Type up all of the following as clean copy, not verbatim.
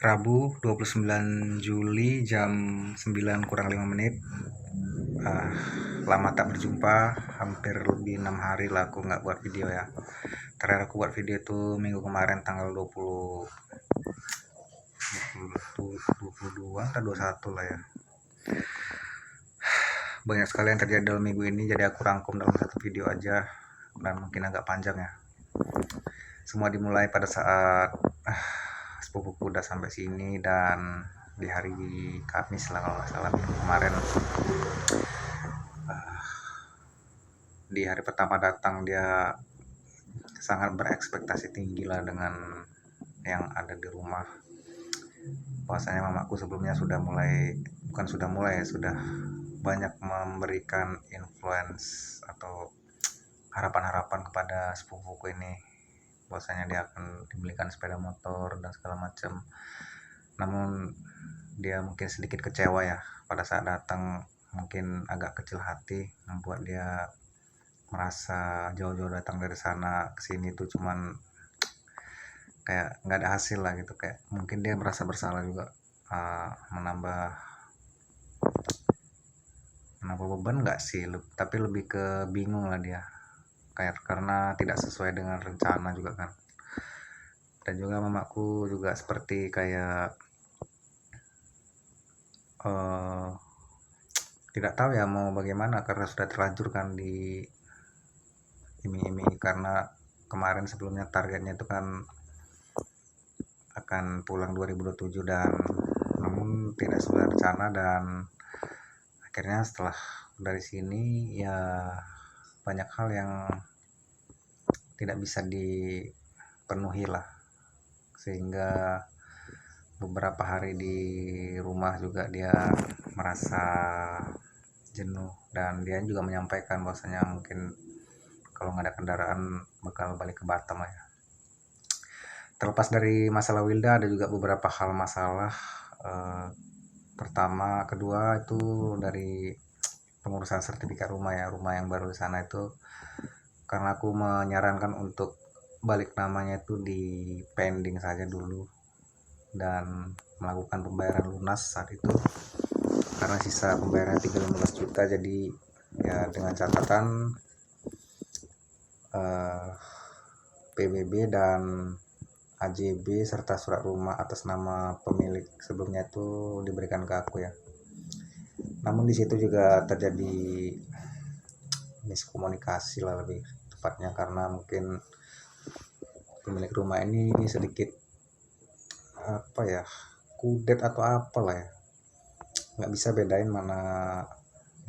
Rabu 29 Juli jam 9 kurang 5 menit. Lama tak berjumpa, hampir lebih 6 hari lah aku nggak buat video ya. Terakhir aku buat video itu minggu kemarin tanggal 22 atau 21 lah ya. Banyak sekali yang terjadi dalam minggu ini, jadi aku rangkum dalam satu video aja dan mungkin agak panjang ya. Semua dimulai pada saat sepupuku udah sampai sini, dan di hari Kamis lah kalau nggak salah, minggu kemarin. Di hari pertama datang dia sangat berekspektasi tinggi lah dengan yang ada di rumah. Bahwasanya mamaku sebelumnya sudah banyak memberikan influence atau harapan-harapan kepada sepupuku ini, bahwasanya dia akan dibelikan sepeda motor dan segala macam. Namun dia mungkin sedikit kecewa ya pada saat datang, mungkin agak kecil hati, membuat dia merasa jauh-jauh datang dari sana ke sini tuh cuman kayak nggak ada hasil lah gitu. Kayak mungkin dia merasa bersalah juga, menambah beban nggak sih, tapi lebih ke bingung lah dia, kayak karena tidak sesuai dengan rencana juga kan. Dan juga mamaku juga seperti kayak tidak tahu ya mau bagaimana, karena sudah terlanjur kan di iming-iming, karena kemarin sebelumnya targetnya itu kan akan pulang 2027, dan namun tidak sesuai rencana. Dan akhirnya setelah dari sini ya banyak hal yang tidak bisa dipenuhi lah, sehingga beberapa hari di rumah juga dia merasa jenuh, dan dia juga menyampaikan bahwasanya mungkin kalau nggak ada kendaraan bakal balik ke Batam ya. Terlepas dari masalah Wilda, ada juga beberapa hal masalah. Pertama, kedua itu dari pengurusan sertifikat rumah ya, rumah yang baru di sana itu, karena aku menyarankan untuk balik namanya itu di pending saja dulu dan melakukan pembayaran lunas saat itu, karena sisa pembayaran 15 juta. Jadi ya dengan catatan PBB dan AJB serta surat rumah atas nama pemilik sebelumnya itu diberikan ke aku ya. Namun di situ juga terjadi miskomunikasi lah lebih tepatnya, karena mungkin pemilik rumah ini sedikit kudet atau apalah ya, nggak bisa bedain mana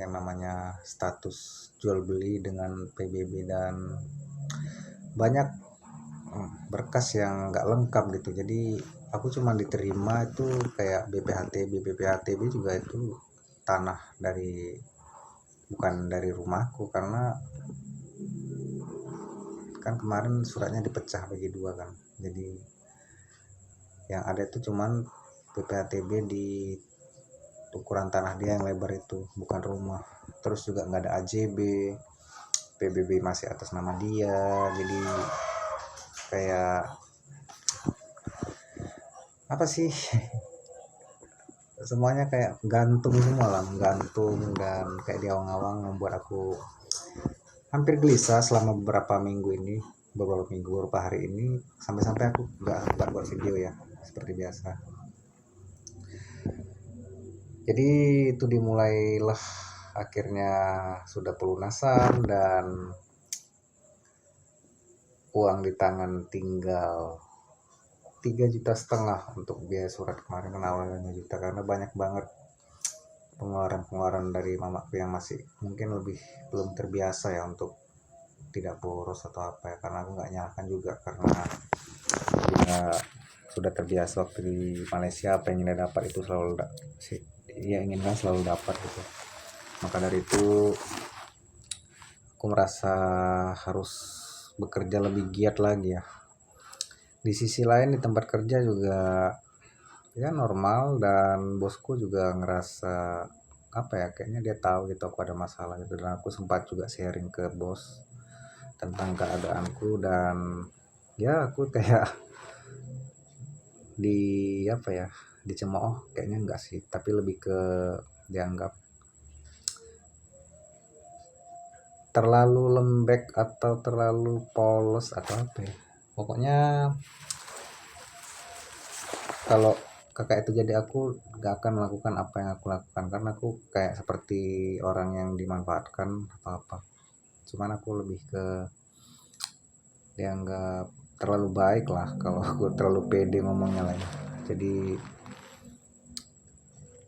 yang namanya status jual beli dengan PBB, dan banyak berkas yang nggak lengkap gitu. Jadi aku cuma diterima itu kayak BPHTB juga itu tanah bukan dari rumahku, karena kan kemarin suratnya dipecah bagi dua kan. Jadi yang ada itu cuman BPHTB di ukuran tanah dia yang lebar itu, bukan rumah. Terus juga nggak ada AJB, PBB masih atas nama dia. Jadi kayak apa sih, semuanya kayak gantung semua lah, menggantung, dan kayak di awang-awang membuat aku hampir gelisah selama beberapa hari ini, sampai-sampai aku nggak buat video ya seperti biasa. Jadi itu dimulailah akhirnya sudah pelunasan, dan uang di tangan tinggal 3,5 juta untuk biaya surat kemarin, kan awalnya juta, karena banyak banget pengeluaran dari mamaku yang masih mungkin belum terbiasa ya untuk tidak boros atau apa ya, karena aku nggak nyalakan juga, karena dia sudah terbiasa waktu di Malaysia, apa yang dia dapat itu dia inginkan selalu dapat gitu. Maka dari itu aku merasa harus bekerja lebih giat lagi ya. Di sisi lain di tempat kerja juga ya normal, dan bosku juga ngerasa kayaknya dia tahu gitu aku ada masalah gitu, dan aku sempat juga sharing ke bos tentang keadaanku, dan ya aku kayak apa ya, dicemooh, kayaknya enggak sih, tapi lebih ke dianggap terlalu lembek atau terlalu polos atau apa ya. Pokoknya kalau kakak itu jadi aku gak akan melakukan apa yang aku lakukan, karena aku kayak seperti orang yang dimanfaatkan atau apa. Cuman aku lebih ke dianggap terlalu baik lah kalau aku terlalu pede ngomongnya lah ya. Jadi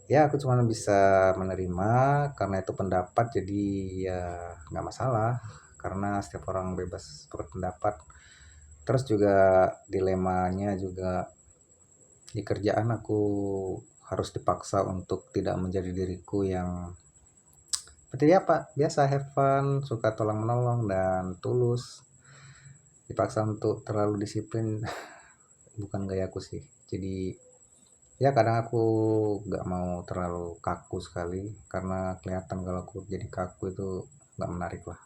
ya aku cuma bisa menerima karena itu pendapat, jadi ya nggak masalah karena setiap orang bebas berpendapat. Terus juga dilemanya juga di kerjaan aku harus dipaksa untuk tidak menjadi diriku yang seperti apa biasa, have fun, suka tolong menolong dan tulus. Dipaksa untuk terlalu disiplin bukan gaya aku sih. Jadi ya kadang aku nggak mau terlalu kaku sekali karena kelihatan kalau aku jadi kaku itu nggak menarik lah.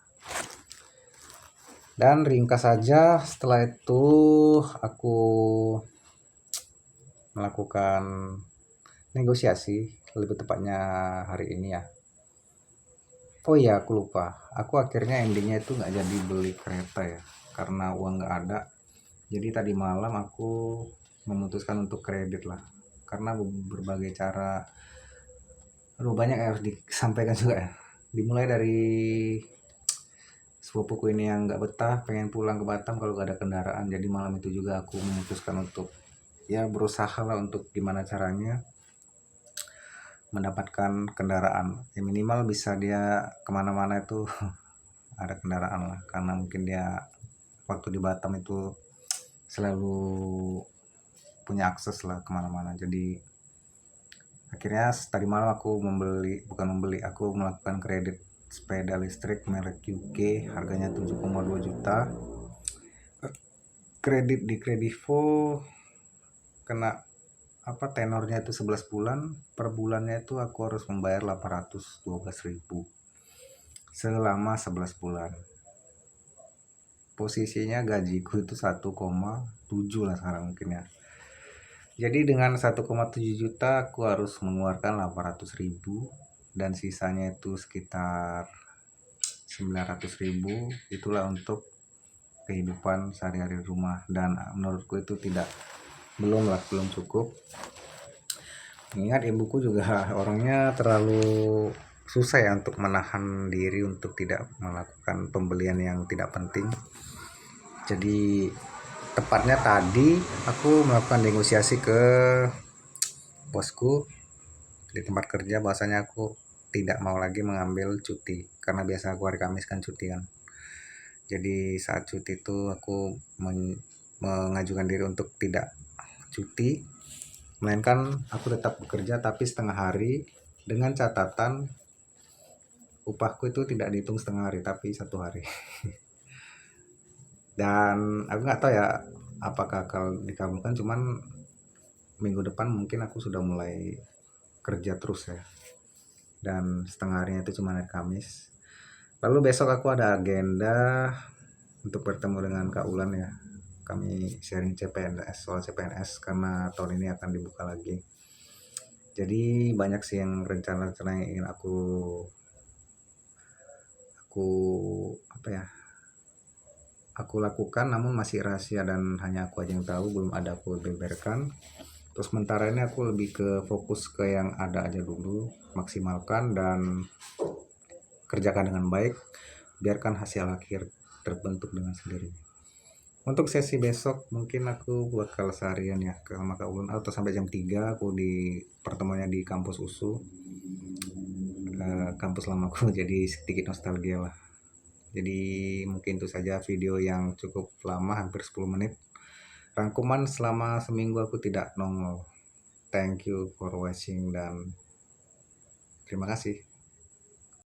Dan ringkas saja, setelah itu aku melakukan negosiasi, lebih tepatnya hari ini ya. Oh iya, aku lupa, aku akhirnya endingnya itu nggak jadi beli kereta ya karena uang nggak ada. Jadi tadi malam aku memutuskan untuk kredit lah, karena berbagai cara. Aduh, banyak yang harus disampaikan juga ya. Dimulai dari sepupuku ini yang nggak betah, pengen pulang ke Batam kalau gak ada kendaraan. Jadi malam itu juga aku memutuskan untuk ya berusaha lah untuk gimana caranya mendapatkan kendaraan. Ya minimal bisa dia kemana-mana itu ada kendaraan lah. Karena mungkin dia waktu di Batam itu selalu punya akses lah kemana-mana. Jadi akhirnya tadi malam aku aku melakukan kredit sepeda listrik merek UK, harganya 7,2 juta. Kredit di Kredivo, kena apa, tenornya itu 11 bulan, per bulannya itu aku harus membayar 812.000 selama 11 bulan. Posisinya gajiku itu 1,7 lah sekarang mungkin ya. Jadi dengan 1,7 juta aku harus mengeluarkan 800.000 dan sisanya itu sekitar 900.000. Itulah untuk kehidupan sehari-hari di rumah, dan menurutku itu belum cukup. Mengingat ibuku juga orangnya terlalu susah ya untuk menahan diri untuk tidak melakukan pembelian yang tidak penting. Jadi tepatnya tadi aku melakukan negosiasi ke bosku di tempat kerja, bahwasanya aku tidak mau lagi mengambil cuti karena biasa aku hari Kamis kan cuti kan. Jadi saat cuti itu aku mengajukan diri untuk tidak cuti, melainkan aku tetap bekerja tapi setengah hari, dengan catatan upahku itu tidak dihitung setengah hari tapi 1 hari. Dan aku nggak tahu ya apakah akan dikabulkan, cuman minggu depan mungkin aku sudah mulai kerja terus ya, dan setengah harinya itu cuma hari Kamis. Lalu besok aku ada agenda untuk bertemu dengan Kak Ulan ya, kami sharing CPNS, soal CPNS karena tahun ini akan dibuka lagi. Jadi banyak sih yang rencana-rencana yang ingin aku apa ya, aku lakukan, namun masih rahasia dan hanya aku aja yang tahu, belum ada aku beberkan. Terus sementara ini aku lebih ke fokus ke yang ada aja dulu, maksimalkan dan kerjakan dengan baik, biarkan hasil akhir terbentuk dengan sendirinya. Untuk sesi besok mungkin aku bakal seharian ya ke Maka Ulun, atau sampai jam 3 aku di pertemuannya di kampus USU, kampus lamaku. Jadi sedikit nostalgia lah. Jadi mungkin itu saja video yang cukup lama, hampir 10 menit. Rangkuman selama seminggu aku tidak nongol. Thank you for watching dan terima kasih.